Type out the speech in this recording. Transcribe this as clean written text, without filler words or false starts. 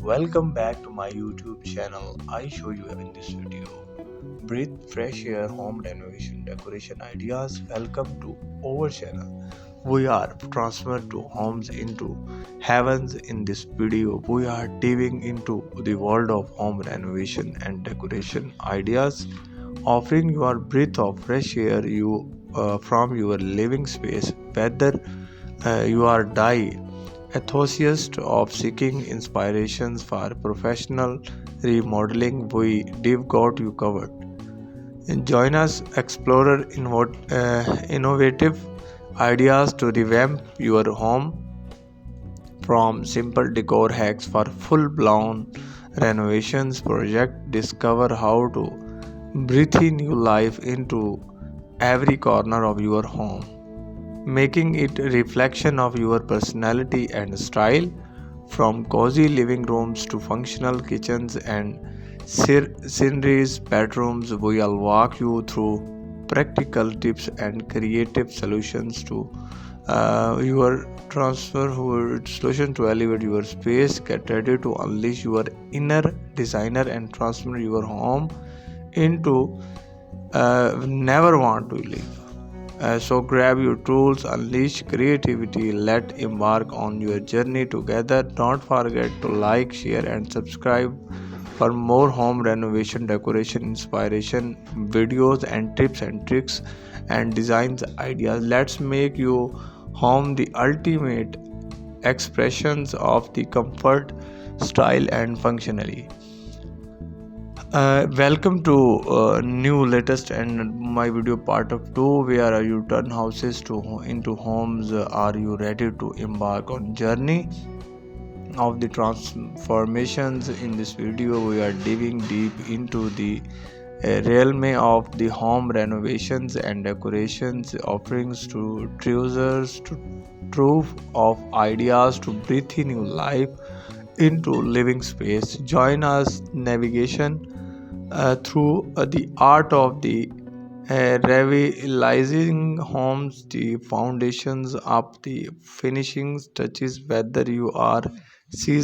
welcome back to my YouTube channel. I show you in this video. Breathe fresh air home renovation decoration ideas. Welcome to our channel. We are transferred to homes into heavens. In this video, we are diving into the world of home renovation and decoration ideas, offering you a breath of fresh air from your living space. Whether you are die enthusiast of seeking inspirations for professional remodeling, we've got you covered. And join us, explorer innovative ideas to revamp your home, from simple decor hacks for full-blown renovations project. Discover how to breathe new life into every corner of your home, making it a reflection of your personality and style. From cozy living rooms to functional kitchens and sceneries bedrooms, we'll walk you through practical tips and creative solutions to your solution to elevate your space. Get ready to unleash your inner designer and transform your home into never want to leave. So grab your tools, unleash creativity, let embark on your journey together. Don't forget to like, share and subscribe for more home renovation decoration inspiration videos and tips and tricks and designs ideas. Let's make your home the ultimate expressions of the comfort, style and functionality. Welcome to new latest and my video part of 2, where you turn houses into homes. Are you ready to embark on journey of the transformations? In this video we are diving deep into the realm of the home renovations and decorations, offerings to treasures to trove of ideas to breathe new life into living space. Join us navigation through the art of the revitalizing homes, the foundations up the finishing touches. Whether you are seasoned